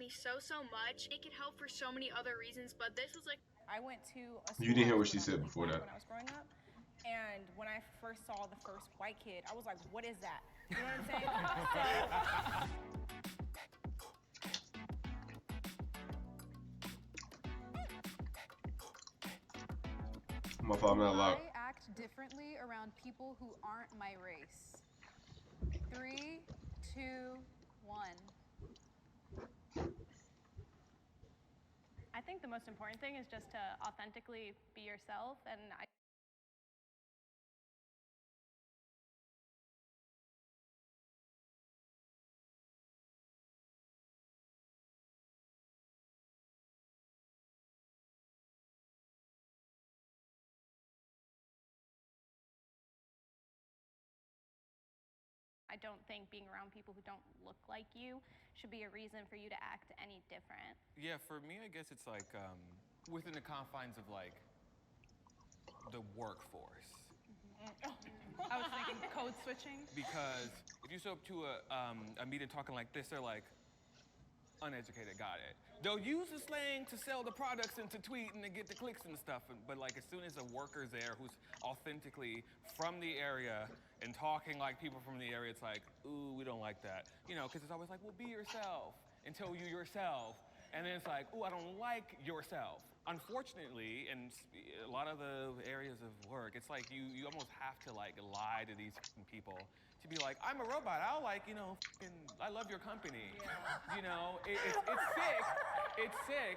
me so much. It could help for so many other reasons, but this was like... I went to a school. You didn't hear what she said before that. When I was growing up. And when I first saw the first white kid, I was like, what is that? You know what I'm saying? My fault, I'm not allowed. I act differently around people who aren't my race. 3, 2, 1. I think the most important thing is just to authentically be yourself, and I don't think being around people who don't look like you should be a reason for you to act any different. Yeah, for me, I guess it's like within the confines of like the workforce. I was thinking code switching. Because if you show up to a meeting talking like this, they're like, uneducated, got it. They'll use the slang to sell the products and to tweet and to get the clicks and stuff, but like as soon as a worker's there who's authentically from the area and talking like people from the area, it's like, ooh, we don't like that. You know, because it's always like, well, be yourself until you yourself. And then it's like, ooh, I don't like yourself. Unfortunately, in a lot of the areas of work, it's like you almost have to like lie to these people to be like, I'm a robot. I'll like, you know, I love your company. Yeah. You know, it's sick. It's sick.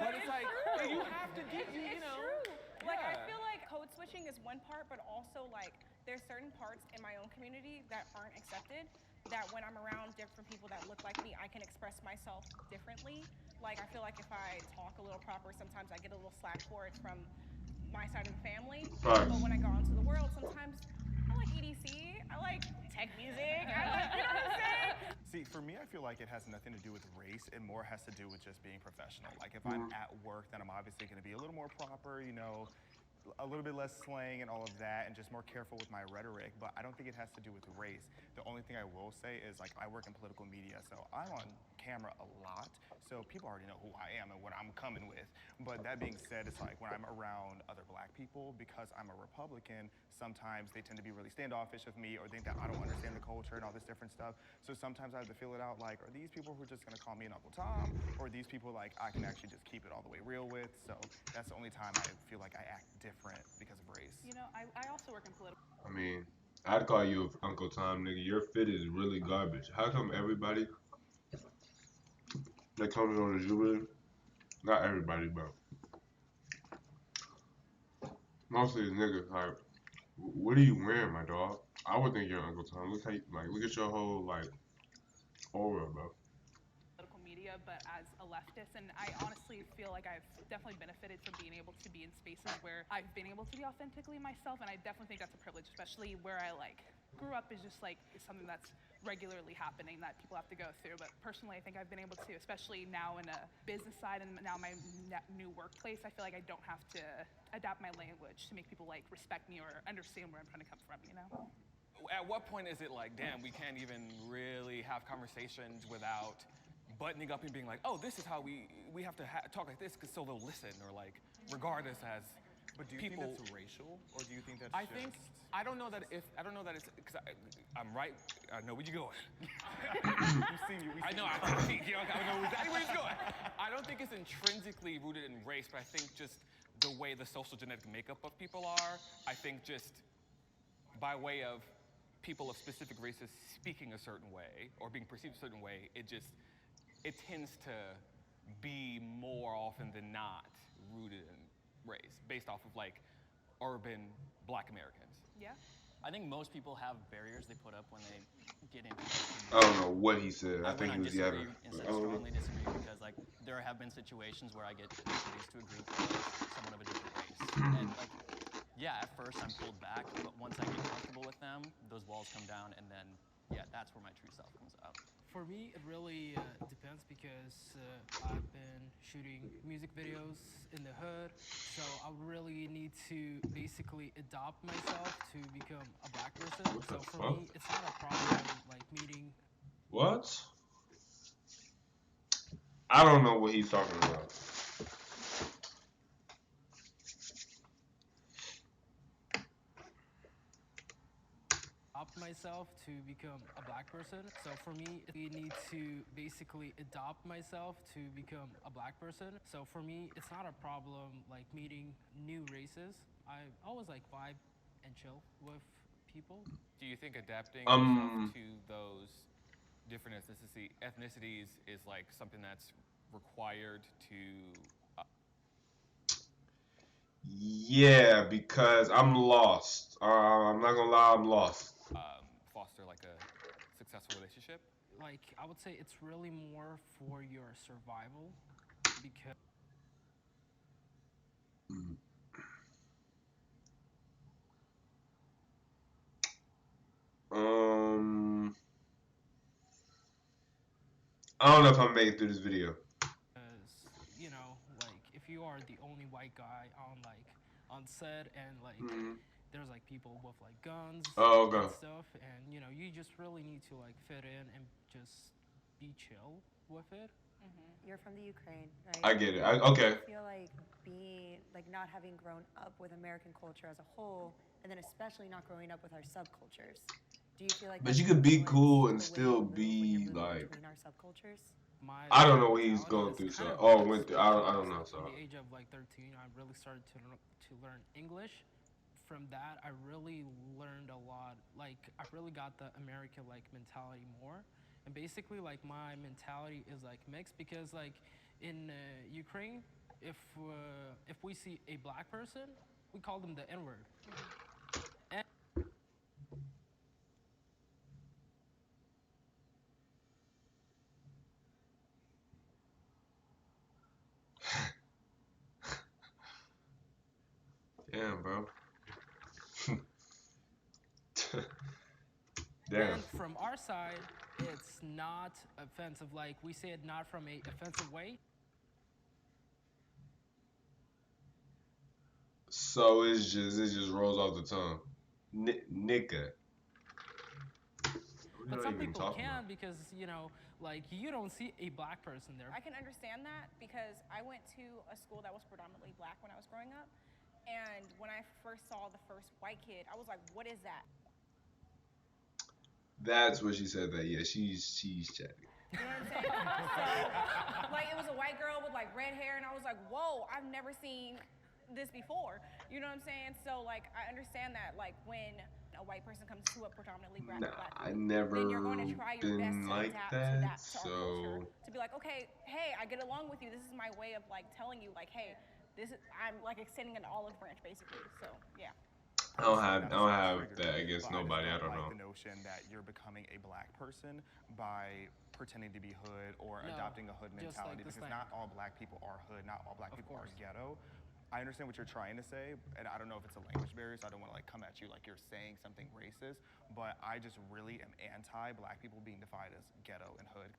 But it's like, you have to get, you know. True. Like, I feel like code switching is one part, but also like there's certain parts in my own community that aren't accepted, that when I'm around different people that look like me, I can express myself differently. Like, I feel like if I talk a little proper, sometimes I get a little slack for it from my side of the family. Right. But when I go out into the world, sometimes I like EDC, I like tech music, I like, you know what I'm saying? See, for me, I feel like it has nothing to do with race. It more has to do with just being professional. Like, if I'm at work, then I'm obviously going to be a little more proper, you know, a little bit less slang and all of that, and just more careful with my rhetoric, but I don't think it has to do with race. The only thing I will say is, like, I work in political media, so I'm on camera a lot, so people already know who I am and what I'm coming with. But that being said, it's like when I'm around other black people, because I'm a Republican, sometimes they tend to be really standoffish with me or think that I don't understand the culture and all this different stuff. So sometimes I have to feel it out, like, are these people who are just gonna call me an Uncle Tom, or are these people like I can actually just keep it all the way real with? So that's the only time I feel like I act different because of race. You know, I also work in political. I mean, I'd call you Uncle Tom, nigga. Your fit is really garbage. How come everybody that comes on the Jubilee, not everybody, but mostly the niggas, like, what are you wearing, my dog? I would think you're Uncle Tom. Look how you, like, look at your whole, like, aura, bro. Media, but as a leftist, and I honestly feel like I've definitely benefited from being able to be in spaces where I've been able to be authentically myself, and I definitely think that's a privilege, especially where I like grew up is just like something that's regularly happening that people have to go through. But personally, I think I've been able to, especially now in a business side and now my new workplace, I feel like I don't have to adapt my language to make people like respect me or understand where I'm trying to come from, you know? At what point is it like, damn, we can't even really have conversations without buttoning up and being like, oh, this is how we have to talk like this, because so they'll listen, or like, regard us as But do you people. think that's racial, or do you think that's I don't know that it's, because I'm right, I know where you're going. You see me, I know, I know exactly where he's going. I don't think it's intrinsically rooted in race, but I think just the way the social genetic makeup of people are, I think just by way of people of specific races speaking a certain way, or being perceived a certain way, it tends to be more often than not rooted in race, based off of like urban Black Americans. Yeah. I think most people have barriers they put up when they get into. I don't know what he said. I think he was disagree yapping. instead of strongly disagree, because like there have been situations where I get introduced to a group of someone of a different race, and like, yeah, at first I'm pulled back, but once I get comfortable with them, those walls come down, and then yeah, that's where my true self comes out. For me, it really depends, because I've been shooting music videos in the hood, so I really need to basically adopt myself to become a black person. What so the for fuck? me, it's not a problem like meeting. What? I don't know what he's talking about. Adopt myself to become a black person. So for me, I need to basically adopt myself to become a black person. So for me, it's not a problem like meeting new races. I always like vibe and chill with people. Do you think adapting yourself to those different ethnicities is like something that's required to Yeah, because I'm lost. I'm not gonna lie, I'm lost. foster like a successful relationship? Like I would say it's really more for your survival because I don't know if I'm making it through this video. you know, like if you are the only white guy on set and like there's like people with like guns and stuff, and you know you just really need to like fit in and just be chill with it. You're from the Ukraine, right? I get it. Okay. I feel like not having grown up with American culture as a whole, and then especially not growing up with our subcultures. Do you feel like? But you could be cool and still be like. Between our subcultures. I don't know what he's going through. So, went through. I don't know. So. At the age of like 13, I really started to learn English. From that, I really learned a lot. Like, I really got the American like mentality more. And basically, like my mentality is like mixed because like in Ukraine, if we see a black person, we call them the N-word. Damn, bro. Damn. And from our side, it's not offensive. Like we say it not from a offensive way. So it just rolls off the tongue. Nigga. But some people can because, you know, like you don't see a black person there. I can understand that because I went to a school that was predominantly black when I was growing up. And when I first saw the first white kid, I was like, what is that? That's what she said that, yeah, she's chatting. You know what I'm saying? So, like, it was a white girl with, like, red hair, and I was like, whoa, I've never seen this before. You know what I'm saying? So, like, I understand that, like, when a white person comes to a predominantly black group, I never then you're going to try your best to like adapt that, to that, to so... our culture. To be like, okay, hey, I get along with you. This is my way of, like, telling you, like, hey, I'm, like, extending an olive branch, basically. So, yeah. I don't have that against nobody. I don't know. The notion that you're becoming a black person by pretending to be hood or adopting a hood mentality, because not all black people are hood, not all black people are ghetto. I understand what you're trying to say, and I don't know if it's a language barrier, so I don't want to like come at you like you're saying something racist, but I just really am anti-black people being defined as ghetto and hood.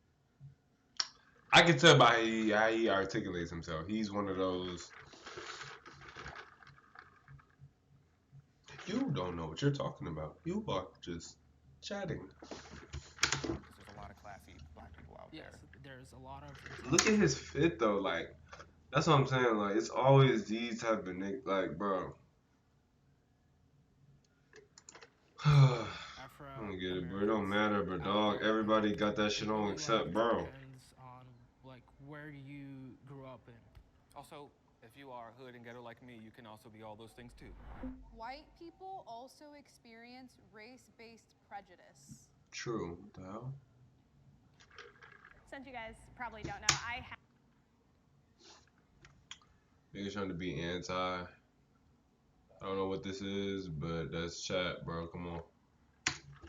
I can tell by how he articulates himself. He's one of those. You don't know what you're talking about. You are just chatting. There's a lot of classy black people out there. Yes, there's a lot of. Look at his fit though. Like, that's what I'm saying. Like, it's always these type of niggas. Like, bro. I don't get it, bro. It don't matter, but dog. Everybody got that shit on except bro. Depends on like where you grew up in. Also, if you are hood and ghetto like me, you can also be all those things too. White people also experience race-based prejudice. True. What the hell? Since you guys probably don't know, I have. Niggas trying to be anti. I don't know what this is, but that's chat, bro. Come on.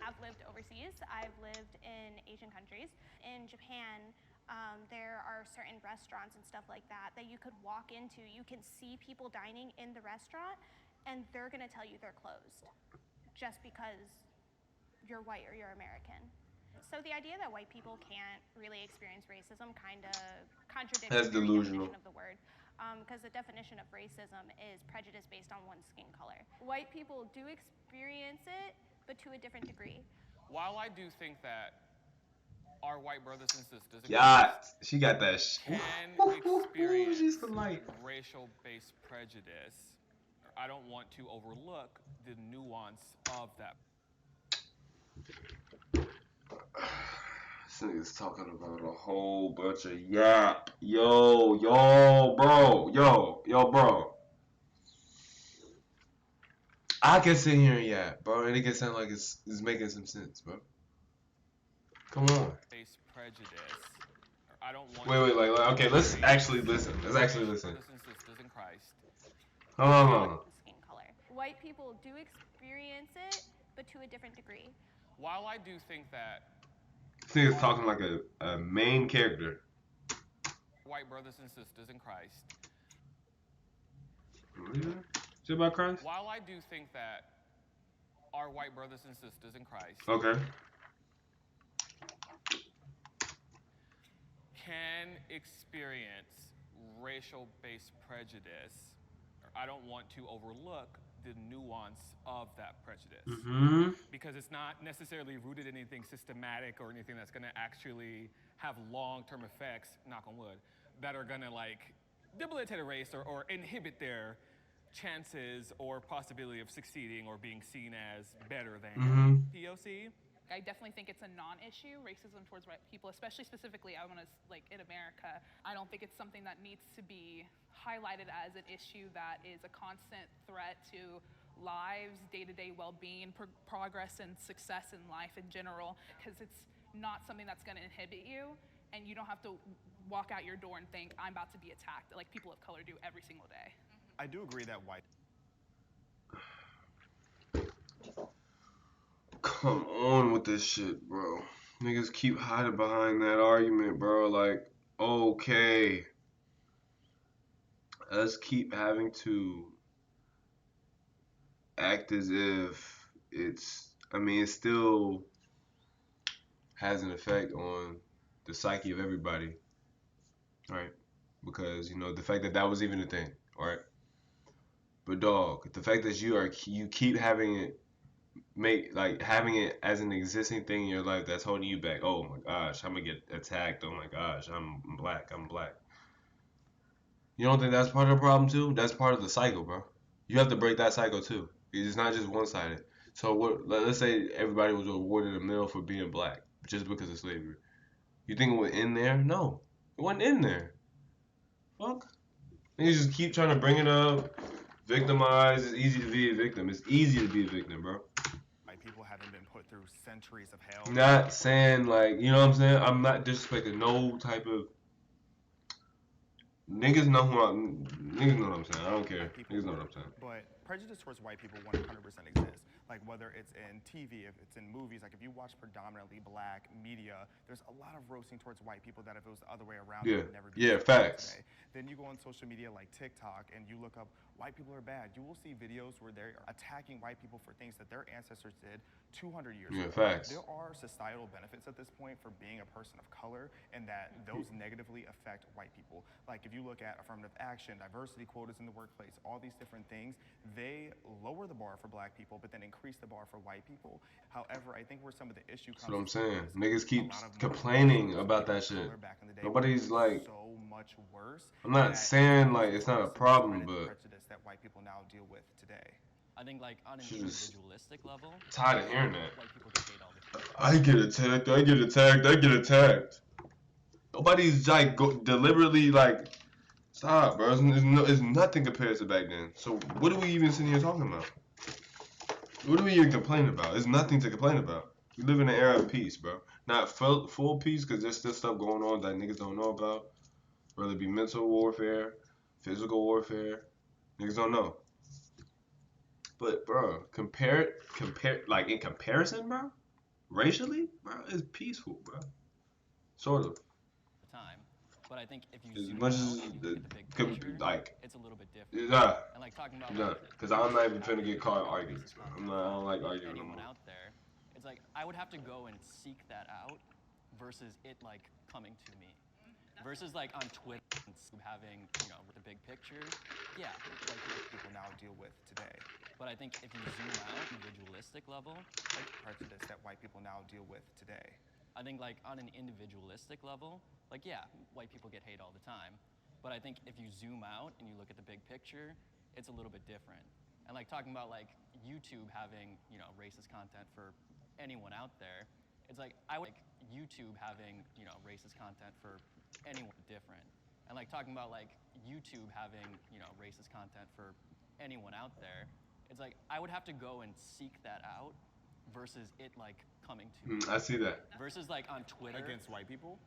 I've lived overseas. I've lived in Asian countries. In Japan, there are certain restaurants and stuff like that that you could walk into. You can see people dining in the restaurant, and they're gonna tell you they're closed just because you're white or you're American. So the idea that white people can't really experience racism kind of contradicts the very definition of the word. Because the definition of racism is prejudice based on one's skin color. White people do experience it, but to a different degree. While I do think that our white brothers and sisters in Yeah, Christ she got that. can She's experience the light. racial-based prejudice. I don't want to overlook the nuance of that. This nigga's talking about a whole bunch of yap. Yo, bro. I can sit here and yap, bro, and it can sound like it's making some sense, bro. Come on. Based prejudice. I don't want Wait, okay, let's actually listen. Let's actually listen. Brothers and sisters in Christ. Hold on. Skin color. White people do experience it, but to a different degree. While I do think that This nigga's talking like a main character. white brothers and sisters in Christ. Is it about Christ? While I do think that our white brothers and sisters in Christ Okay. can experience racial-based prejudice, I don't want to overlook the nuance of that prejudice. Mm-hmm. Because it's not necessarily rooted in anything systematic or anything that's gonna actually have long-term effects, knock on wood, that are gonna like debilitate a race or inhibit their chances or possibility of succeeding or being seen as better than POC. I definitely think it's a non-issue, racism towards white people, especially specifically, I want to, like, in America. I don't think it's something that needs to be highlighted as an issue that is a constant threat to lives, day-to-day well-being, progress and success in life in general, because it's not something that's going to inhibit you, and you don't have to walk out your door and think, I'm about to be attacked, like people of color do every single day. I do agree that white. Come on with this shit, bro. Niggas keep hiding behind that argument, bro. Like, okay. Us keep having to act as if it still has an effect on the psyche of everybody, right? Because, the fact that was even a thing, right? But dog, the fact that you keep having it having it as an existing thing in your life that's holding you back. Oh my gosh, I'm gonna get attacked. Oh my gosh, I'm black. You don't think that's part of the problem too? That's part of the cycle, bro. You have to break that cycle too. It's not just one-sided. So let's say everybody was awarded a medal for being black just because of slavery. You think it went in there? No, it wasn't in there. Fuck. You just keep trying to bring it up. Victimize. It's easy to be a victim. It's easy to be a victim, bro. People haven't been put through centuries of hell. Not saying you know what I'm saying? I'm not disrespecting no type of niggas know what I'm saying. I don't care. Niggas know what I'm saying. But prejudice towards white people 100% exists. Like whether it's in TV, if it's in movies, like if you watch predominantly black media, there's a lot of roasting towards white people that if it was the other way around, it would never be. Yeah, facts. Today. Then you go on social media like TikTok and you look up white people are bad. You will see videos where they're attacking white people for things that their ancestors did 200 years ago. Facts. There are societal benefits at this point for being a person of color, and that those negatively affect white people. Like if you look at affirmative action, diversity quotas in the workplace, all these different things, they lower the bar for black people, but then increase the bar for white people. However, I think where some of the issue comes. That's what I'm saying. Niggas keep complaining about that shit. Nobody's like. So much worse. I'm not saying it's not a problem, but prejudice that white people now deal with today. I think on an individualistic level, tired of hearing that. White people get hate all the time. I get attacked. Nobody's deliberately stop, bro. It's nothing compared to back then. So what are we even sitting here talking about? What are we even complaining about? There's nothing to complain about. We live in an era of peace, bro. Not full peace because there's still stuff going on that niggas don't know about. Whether it be mental warfare, physical warfare, niggas don't know. But bro, compare in comparison, bro, racially, bro, it's peaceful, bro. Sort of. Time. But I think if you as zoom much out as and you look at the big picture, it's a little bit different. Yeah. And talking about because I'm not even finna get caught arguing. I don't like arguing no more. Anyone out there, it's I would have to go and seek that out versus it coming to me. Versus on Twitter having the big picture, yeah, people now deal with today. But I think if you zoom out, individualistic level, prejudice that white people now deal with today. I think like on an individualistic level, like yeah, white people get hate all the time. But I think if you zoom out and you look at the big picture, it's a little bit different. And like talking about like YouTube having, you know, racist content for anyone out there, it's like I would like YouTube having, you know, racist content for anyone different. And like talking about like YouTube having, you know, racist content for anyone out there, it's like I would have to go and seek that out versus it like coming to me. I see that. Versus like on Twitter. Against white people?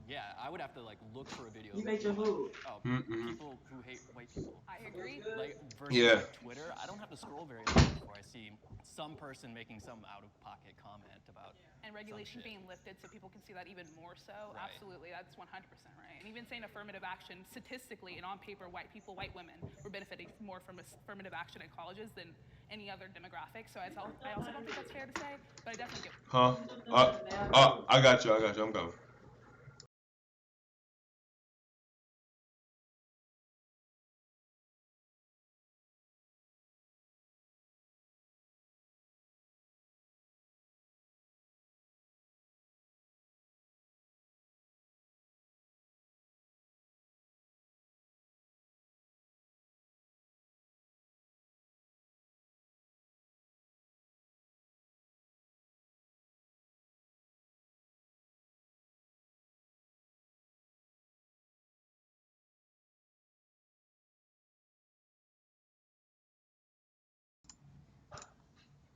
Yeah, I would have to like look for a video. You made your move. People who hate white people. I agree. Like versus Yeah. like Twitter, I don't have to scroll very long before I see some person making some out-of-pocket comment about. And regulation some shit. being lifted so people can see that even more so. Right. Absolutely, that's 100% right. And even saying affirmative action, statistically and on paper, white people, white women were benefiting more from affirmative action in colleges than any other demographic. So I also don't think that's fair to say, but I definitely get. Huh? I got you. I'm coming.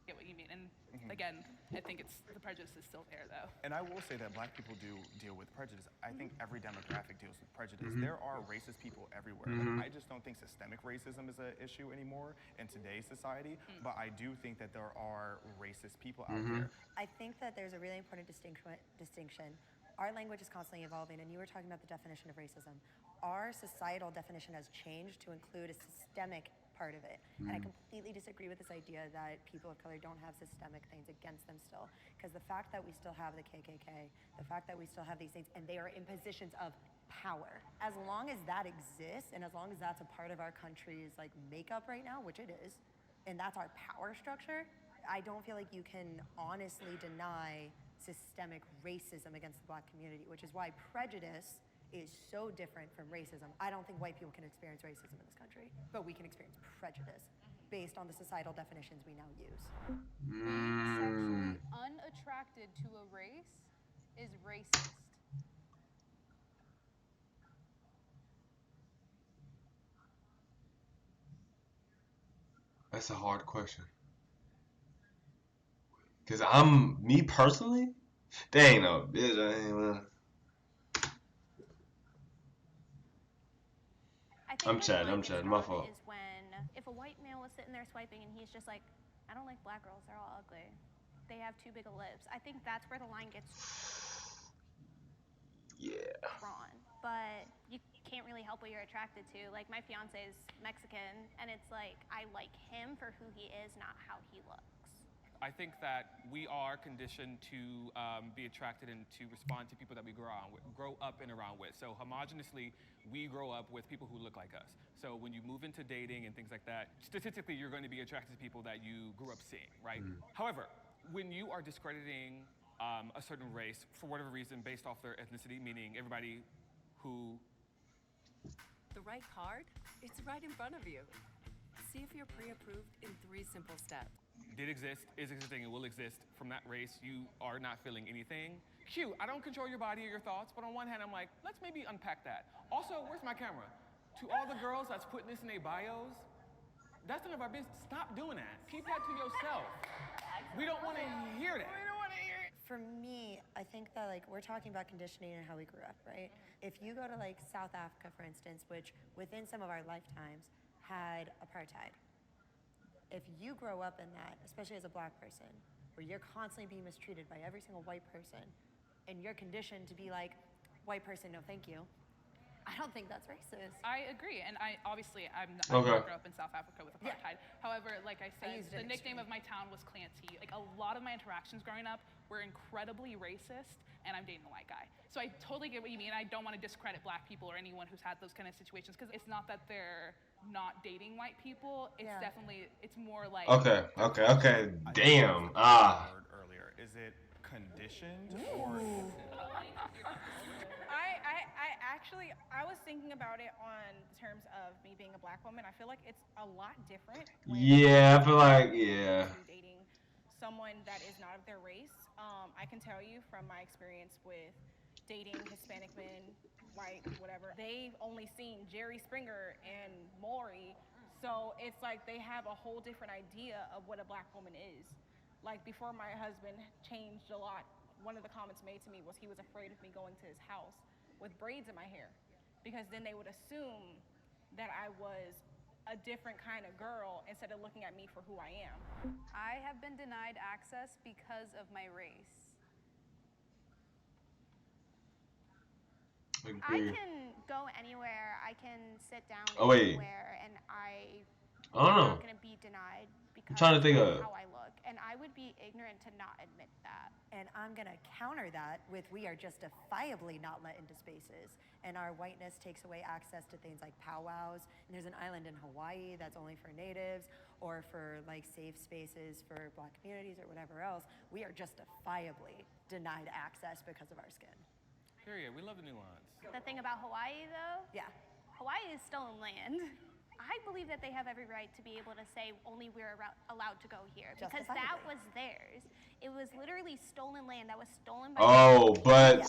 Get what you mean, and again, I think the prejudice is still there though. And I will say that black people do deal with prejudice. I think every demographic deals with prejudice. There are racist people everywhere. Like, I just don't think systemic racism is an issue anymore in today's society, but I do think that there are racist people out there. I think that there's a really important distinction. Our language is constantly evolving, and you were talking about the definition of racism. Our societal definition has changed to include a systemic part of it. And I completely disagree with this idea that people of color don't have systemic things against them still. Because the fact that we still have the KKK, the fact that we still have these things, and they are in positions of power. As long as that exists, and as long as that's a part of our country's like makeup right now, which it is, and that's our power structure, I don't feel like you can honestly deny systemic racism against the black community, which is why prejudice is so different from racism. I don't think white people can experience racism in this country, but we can experience prejudice based on the societal definitions we now use. Sexually unattracted to a race is racist. That's a hard question. Cause me personally, they ain't no bitch. I ain't. I'm chatting, my fault. Is when if a white male was sitting there swiping and he's just like, I don't like black girls, they're all ugly. They have too big of lips. I think that's where the line gets drawn. But you can't really help what you're attracted to. Like my fiance is Mexican, and it's like I like him for who he is, not how he looks. I think that we are conditioned to be attracted and to respond to people that we grow up and around with. So homogeneously, we grow up with people who look like us. So when you move into dating and things like that, statistically, you're going to be attracted to people that you grew up seeing, right? However, when you are discrediting a certain race for whatever reason based off their ethnicity, meaning everybody who... The right card? It's right in front of you. See if you're pre-approved in 3 simple steps. Did exist, is existing, and will exist from that race, you are not feeling anything. Q, I don't control your body or your thoughts, but on one hand, I'm like, let's maybe unpack that. Also, where's my camera? To all the girls that's putting this in their bios, that's none of our business. Stop doing that. Keep that to yourself. We don't want to hear that. We don't want to hear it. For me, I think that like we're talking about conditioning and how we grew up, right? If you go to like South Africa, for instance, which within some of our lifetimes had apartheid, if you grow up in that, especially as a black person, where you're constantly being mistreated by every single white person, and you're conditioned to be like, white person, no thank you, I don't think that's racist. I agree, and I grew up in South Africa with apartheid. However, like I said, the nickname of my town was Clancy. Like a lot of my interactions growing up were incredibly racist, and I'm dating a white guy. So I totally get what you mean. I don't want to discredit black people or anyone who's had those kind of situations, because it's not that they're not dating white people. It's definitely, it's more like... Okay. Damn. Earlier, is it conditioned? conditioned, or I was thinking about it on terms of me being a black woman. I feel like it's a lot different when Yeah, I feel like, yeah. dating someone that is not of their race. I can tell you from my experience with dating Hispanic men, white, whatever, they've only seen Jerry Springer and Maury, so it's like they have a whole different idea of what a black woman is. Like before my husband changed a lot, one of the comments made to me was he was afraid of me going to his house with braids in my hair, because then they would assume that I was a different kind of girl instead of looking at me for who I am. I have been denied access because of my race. I can go anywhere. I can sit down anywhere, and I don't I'm know. not going to be denied because trying to think of of- how I look. And I would be ignorant to not admit that. And I'm gonna counter that with we are justifiably not let into spaces. And our whiteness takes away access to things like powwows. And there's an island in Hawaii that's only for natives or for like safe spaces for black communities or whatever else. We are justifiably denied access because of our skin. Period. We love the nuance. The thing about Hawaii, though, Yeah. Hawaii is stolen land. I believe that they have every right to be able to say only we're allowed to go here because that was theirs. It was literally stolen land that was stolen by. Oh, but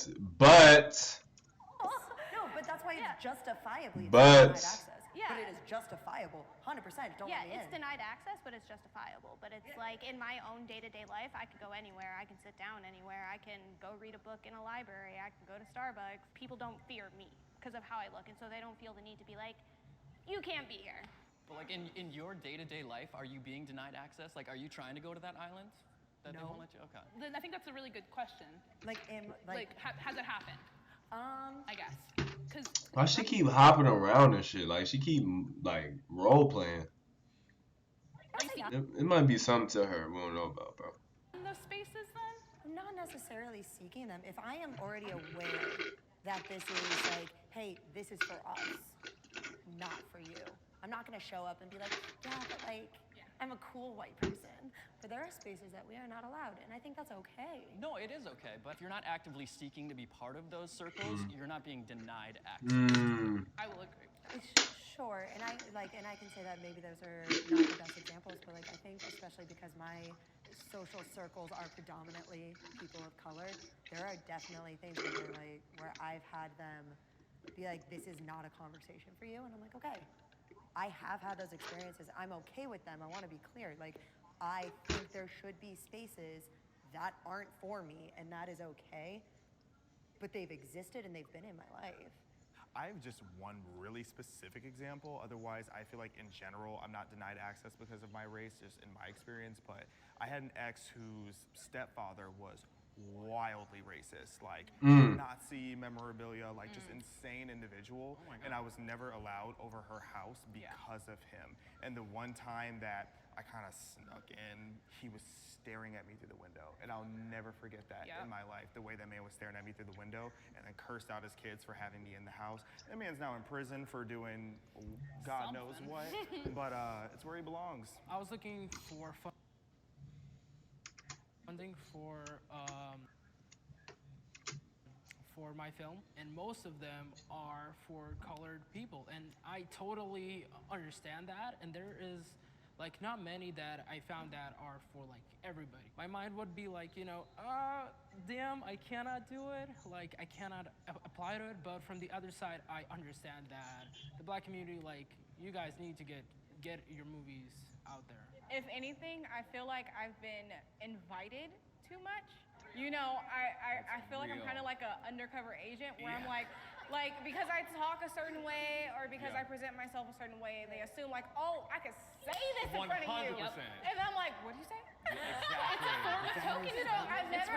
No, but that's why it's justifiably But- denied access. Yeah. But it is justifiable, 100%. Don't let me It's in. denied access, but it's justifiable. But it's like in my own day-to-day life, I could go anywhere. I can sit down anywhere. I can go read a book in a library. I can go to Starbucks. People don't fear me because of how I look, and so they don't feel the need to be like, you can't be here. But like in your day-to-day life, are you being denied access? Like, are you trying to go to that island that they No. won't let you? Okay. Then I think that's a really good question. Has it happened? I guess. Because why she keep hopping around and shit? Like she keep like role playing. It might be something to her we don't know about, bro. in those spaces, then I'm not necessarily seeking them. If I am already aware that this is like, hey, this is for us, not for you, I'm not gonna show up and be like, yeah, but like, I'm a cool white person. But there are spaces that we are not allowed, and I think that's okay. No, it is okay. But if you're not actively seeking to be part of those circles, you're not being denied access. I will agree. Sure, and I can say that maybe those are not the best examples, but like I think especially because my social circles are predominantly people of color, there are definitely things where I've had them be like, this is not a conversation for you, and I'm like, okay. I have had those experiences. I'm okay with them. I want to be clear. Like, I think there should be spaces that aren't for me, and that is okay. But they've existed and they've been in my life. I have just one really specific example. Otherwise, I feel like in general, I'm not denied access because of my race, just in my experience. But I had an ex whose stepfather was wildly racist, like Nazi memorabilia, like just insane individual. And I was never allowed over her house because of him. And the one time that I kind of snuck in, he was staring at me through the window. And I'll never forget that in my life, the way that man was staring at me through the window and then cursed out his kids for having me in the house. That man's now in prison for doing God knows what, but it's where he belongs. I was looking for funding for my film, and most of them are for colored people, and I totally understand that. And there is like not many that I found that are for like everybody. My mind would be like, you know, damn, I cannot do it. Like I cannot apply to it. But from the other side, I understand that the black community, like you guys need to get your movies out there. If anything, I feel like I've been invited too much. You know, I feel like I'm kind of like an undercover agent where I'm like because I talk a certain way or because I present myself a certain way, they assume like, oh, I could say this in front of you. 100%. And I'm like, what do you say? Exactly. Token, you know, I've never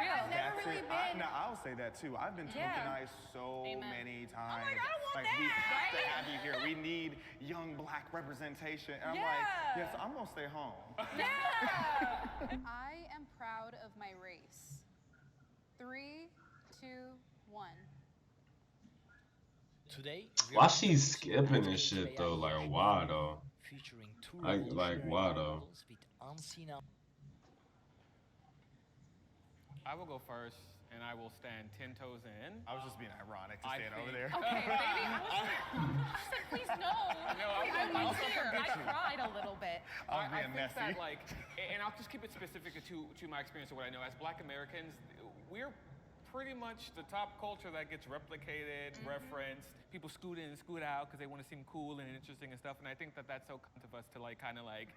really been. Now, I'll say that too. I've been tokenized so many times. I'm like, I don't want we that. have to have you here. We need young black representation. And I'm like, yes, I'm gonna stay home. Yeah. I am proud of my race. 3, 2, 1. Today, why she skipping this shit though? Like why though? featuring two Like why though? models with unseen I will go first, and I will stand 10 toes in. I was just being ironic to I stand over think- there. Okay, baby. I said, please no. I was here. I cried a little bit. I was I being think messy. that, like, and I'll just keep it specific to my experience of what I know. As Black Americans, we're pretty much the top culture that gets replicated, referenced. People scoot in and scoot out because they want to seem cool and interesting and stuff. And I think that that's so kind of us to like kind of like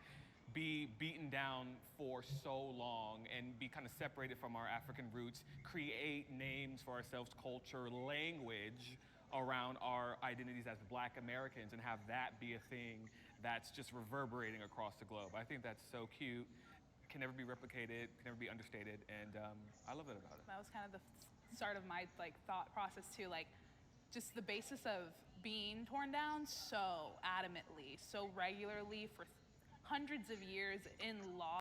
be beaten down for so long and be kind of separated from our African roots, create names for ourselves, culture, language around our identities as Black Americans, and have that be a thing that's just reverberating across the globe. I think that's so cute. Can never be replicated, can never be understated, and I love it about it. That was kind of the start of my like thought process too, like just the basis of being torn down so adamantly, so regularly for hundreds of years in law.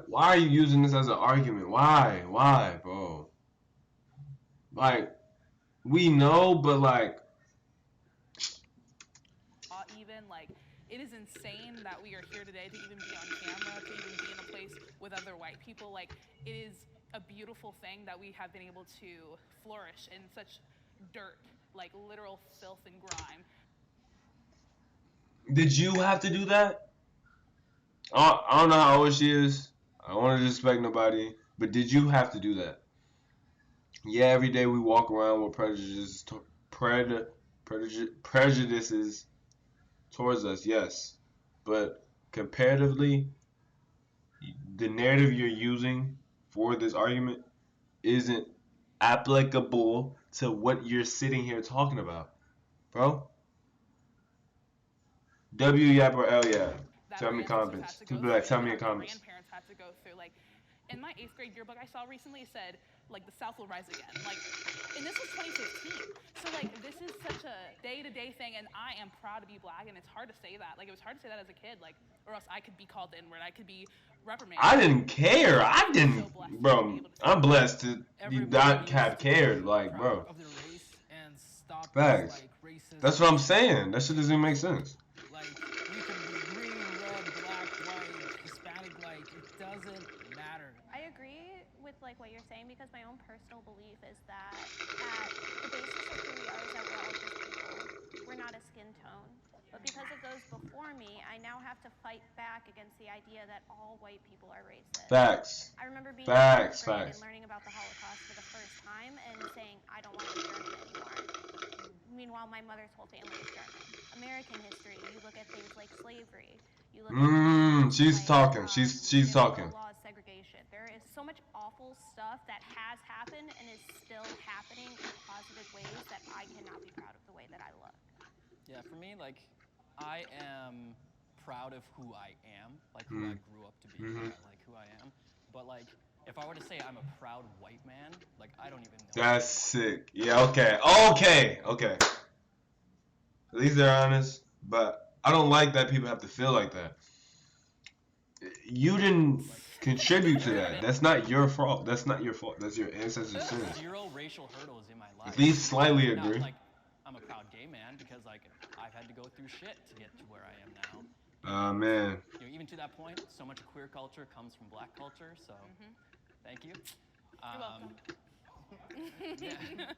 Why are you using this as an argument? Why, bro? Like, we know, but like, Even like it is insane that we are here today to even be on camera, to even be in a place with other white people. Like, it is a beautiful thing that we have been able to flourish in such dirt, like literal filth and grime. did you have to do that? I don't know how old she is. I don't want to disrespect nobody, but did you have to do that? Yeah, every day we walk around with prejudices towards us, yes. But comparatively, the narrative you're using for this argument isn't applicable to what you're sitting here talking about, bro. W yap or L yap? Tell me comments. Tell me in comments. Grandparents had to go through. Like, in my 8th grade yearbook I saw recently, it said, like, the South will rise again. Like, and this was 2015. So, like, this is such a day-to-day thing, and I am proud to be Black, and it's hard to say that. Like, it was hard to say that as a kid, like, or else I could be called the N-word. I could be reprimanded. I didn't care. I didn't, bro. I'm blessed to not have cared, like, bro. Of their race and stop Facts. like racism. That's what I'm saying. That shit doesn't even make sense. Like you can be green, red, black, white, Hispanic. Like it doesn't matter. I agree with like what you're saying because my own personal belief is that at the basis of who we are is that we're all just people. We're not a skin tone. But because of those before me, I now have to fight back against the idea that all white people are racist. Facts. I remember being Facts. in 8th grade and learning about the Holocaust for the first time and saying, I don't want to be German anymore. Meanwhile, my mother's whole family is German. American history, you look at things like slavery. You look at she's talking. She's talking. Laws, segregation. There is so much awful stuff that has happened and is still happening in positive ways that I cannot be proud of the way that I look. Yeah, for me, like, I am proud of who I am, like who I grew up to be, like who I am. But like, if I were to say I'm a proud white man, like I don't even know. That's sick. Yeah, okay. At least they're honest, but I don't like that people have to feel like that. You didn't contribute to that. That's not your fault. That's not your fault. That's your ancestors' sin. 0 racial hurdles in my life. At least slightly Now, agree. like, I'm a proud gay man because like I've had to go through shit to get to where I am now. Man. You know, even to that point, so much queer culture comes from Black culture. So, thank you. You're welcome. Yeah.